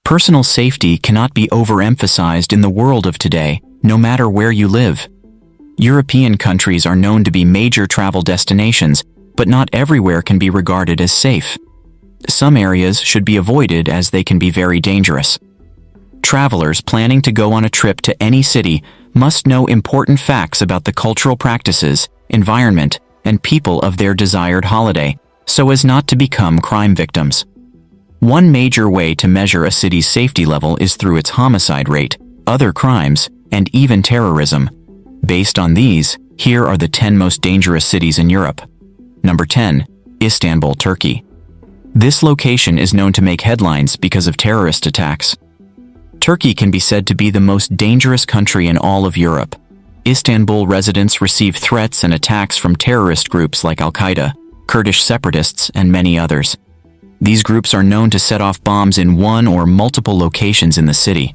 Personal safety cannot be overemphasized in the world of today, no matter where you live. European countries are known to be major travel destinations, but not everywhere can be regarded as safe. Some areas should be avoided as they can be very dangerous. Travelers planning to go on a trip to any city must know important facts about the cultural practices, environment, and people of their desired holiday, so as not to become crime victims. One major way to measure a city's safety level is through its homicide rate, other crimes, and even terrorism. Based on these, here are the 10 most dangerous cities in Europe. Number 10. Istanbul, Turkey. This location is known to make headlines because of terrorist attacks. Turkey can be said to be the most dangerous country in all of Europe. Istanbul residents receive threats and attacks from terrorist groups like Al-Qaeda, Kurdish separatists, and many others. These groups are known to set off bombs in one or multiple locations in the city.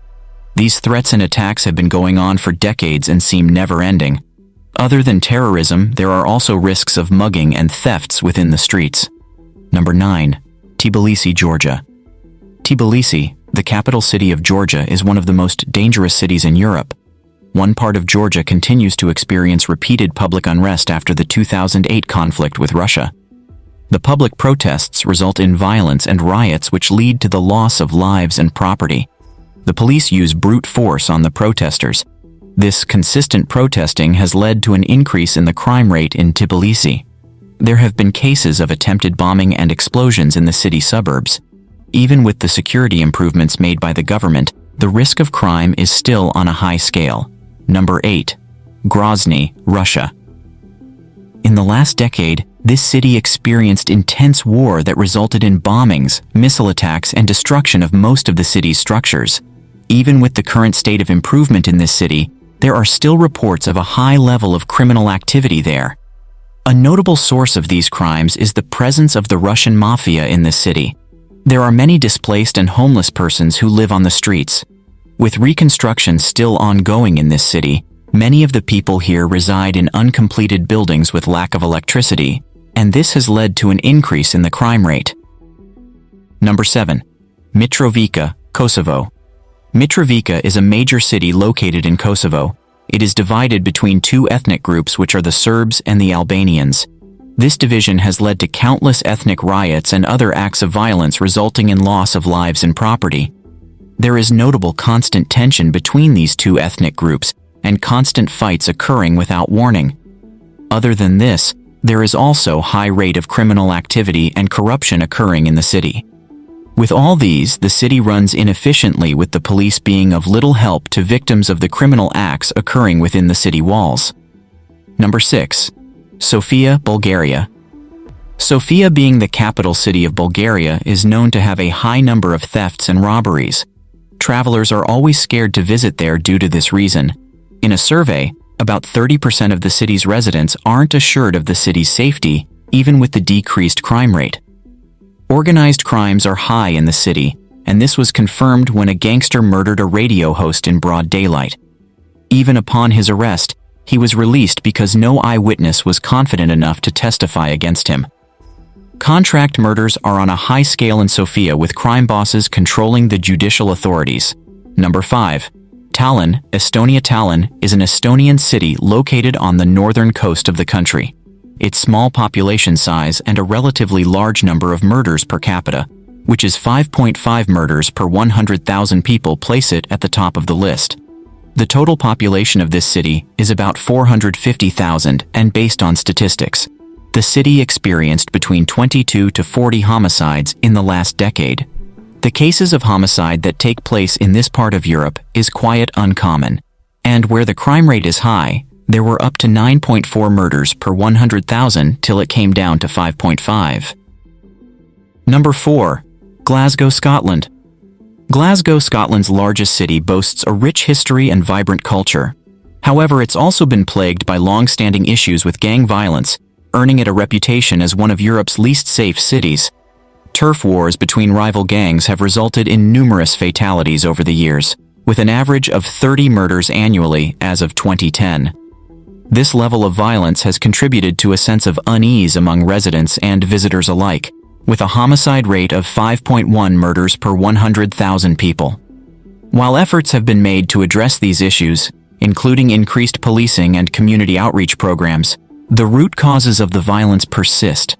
These threats and attacks have been going on for decades and seem never-ending. Other than terrorism, there are also risks of mugging and thefts within the streets. Number 9. Tbilisi, Georgia. Tbilisi, the capital city of Georgia, is one of the most dangerous cities in Europe. One part of Georgia continues to experience repeated public unrest after the 2008 conflict with Russia. The public protests result in violence and riots which lead to the loss of lives and property. The police use brute force on the protesters. This consistent protesting has led to an increase in the crime rate in Tbilisi. There have been cases of attempted bombing and explosions in the city suburbs. Even with the security improvements made by the government, the risk of crime is still on a high scale. Number 8. Grozny, Russia. In the last decade, this city experienced intense war that resulted in bombings, missile attacks, and destruction of most of the city's structures. Even with the current state of improvement in this city, there are still reports of a high level of criminal activity there. A notable source of these crimes is the presence of the Russian mafia in this city. There are many displaced and homeless persons who live on the streets. With reconstruction still ongoing in this city, many of the people here reside in uncompleted buildings with lack of electricity, and this has led to an increase in the crime rate. Number 7. Mitrovica, Kosovo. Mitrovica is a major city located in Kosovo. It is divided between two ethnic groups, which are the Serbs and the Albanians. This division has led to countless ethnic riots and other acts of violence resulting in loss of lives and property. There is notable constant tension between these two ethnic groups and constant fights occurring without warning. Other than this, there is also high rate of criminal activity and corruption occurring in the city. With all these, the city runs inefficiently, with the police being of little help to victims of the criminal acts occurring within the city walls. Number 6. Sofia, Bulgaria. Sofia, being the capital city of Bulgaria, is known to have a high number of thefts and robberies. Travelers are always scared to visit there due to this reason. In a survey, about 30% of the city's residents aren't assured of the city's safety, even with the decreased crime rate. Organized crimes are high in the city, and this was confirmed when a gangster murdered a radio host in broad daylight. Even upon his arrest, he was released because no eyewitness was confident enough to testify against him. Contract murders are on a high scale in Sofia, with crime bosses controlling the judicial authorities. Number 5. Tallinn, Estonia. Tallinn is an Estonian city located on the northern coast of the country. Its small population size and a relatively large number of murders per capita, which is 5.5 murders per 100,000 people, place it at the top of the list. The total population of this city is about 450,000, and based on statistics, the city experienced between 22 to 40 homicides in the last decade. The cases of homicide that take place in this part of Europe is quite uncommon, and where the crime rate is high, there were up to 9.4 murders per 100,000 till it came down to 5.5. Number 4. Glasgow, Scotland. Glasgow, Scotland's largest city, boasts a rich history and vibrant culture. However, it's also been plagued by long-standing issues with gang violence, earning it a reputation as one of Europe's least safe cities. Turf wars between rival gangs have resulted in numerous fatalities over the years, with an average of 30 murders annually as of 2010. This level of violence has contributed to a sense of unease among residents and visitors alike. with a homicide rate of 5.1 murders per 100,000 people. While efforts have been made to address these issues, including increased policing and community outreach programs, the root causes of the violence persist.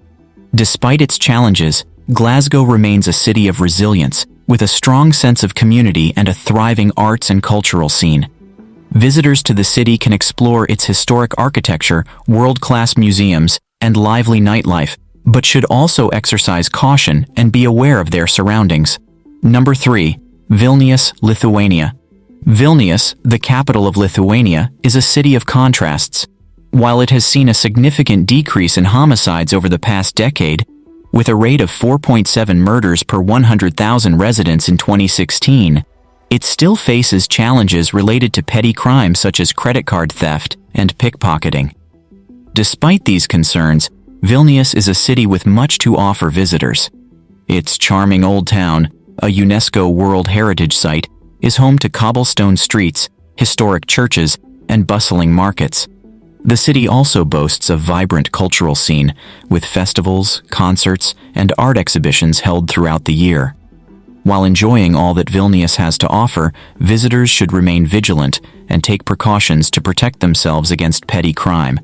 Despite its challenges, Glasgow remains a city of resilience, with a strong sense of community and a thriving arts and cultural scene. Visitors to the city can explore its historic architecture, world-class museums, and lively nightlife, but should also exercise caution and be aware of their surroundings. Number 3. Vilnius, Lithuania. Vilnius, the capital of Lithuania, is a city of contrasts. While it has seen a significant decrease in homicides over the past decade, with a rate of 4.7 murders per 100,000 residents in 2016, it still faces challenges related to petty crimes such as credit card theft and pickpocketing. Despite these concerns, Vilnius is a city with much to offer visitors. Its charming old town, a UNESCO World Heritage Site, is home to cobblestone streets, historic churches, and bustling markets. The city also boasts a vibrant cultural scene, with festivals, concerts, and art exhibitions held throughout the year. While enjoying all that Vilnius has to offer, visitors should remain vigilant and take precautions to protect themselves against petty crime.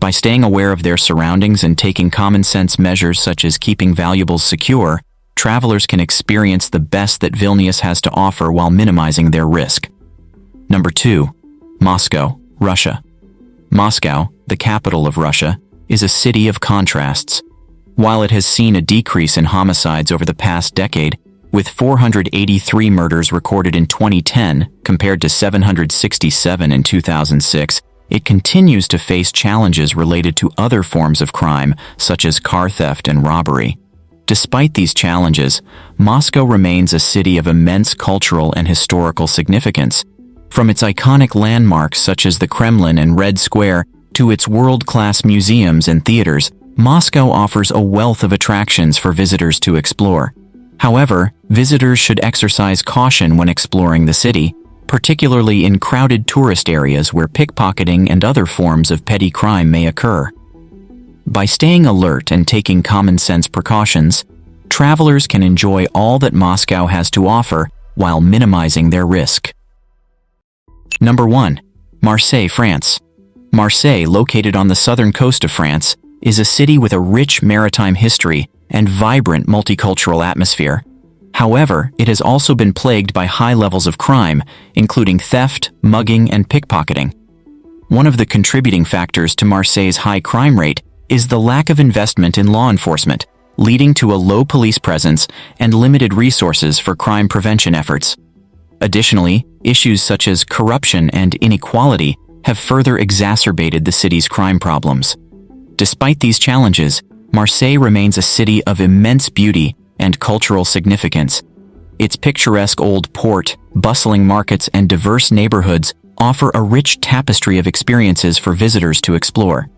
By staying aware of their surroundings and taking common-sense measures such as keeping valuables secure, travelers can experience the best that Vilnius has to offer while minimizing their risk. Number 2. Moscow, Russia. Moscow, the capital of Russia, is a city of contrasts. While it has seen a decrease in homicides over the past decade, with 483 murders recorded in 2010 compared to 767 in 2006, it continues to face challenges related to other forms of crime, such as car theft and robbery. Despite these challenges, Moscow remains a city of immense cultural and historical significance. From its iconic landmarks such as the Kremlin and Red Square to its world-class museums and theaters, Moscow offers a wealth of attractions for visitors to explore. However, visitors should exercise caution when exploring the city, particularly in crowded tourist areas where pickpocketing and other forms of petty crime may occur. By staying alert and taking common-sense precautions, travelers can enjoy all that Moscow has to offer while minimizing their risk. Number 1. Marseille, France. Marseille, located on the southern coast of France, is a city with a rich maritime history and vibrant multicultural atmosphere. However, it has also been plagued by high levels of crime, including theft, mugging, and pickpocketing. One of the contributing factors to Marseille's high crime rate is the lack of investment in law enforcement, leading to a low police presence and limited resources for crime prevention efforts. Additionally, issues such as corruption and inequality have further exacerbated the city's crime problems. Despite these challenges, Marseille remains a city of immense beauty and cultural significance. Its picturesque old port, bustling markets, and diverse neighborhoods offer a rich tapestry of experiences for visitors to explore.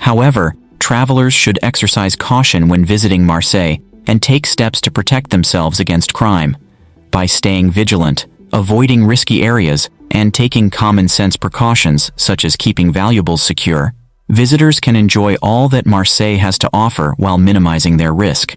However, travelers should exercise caution when visiting Marseille and take steps to protect themselves against crime. By staying vigilant, avoiding risky areas, and taking common-sense precautions such as keeping valuables secure, visitors can enjoy all that Marseille has to offer while minimizing their risk.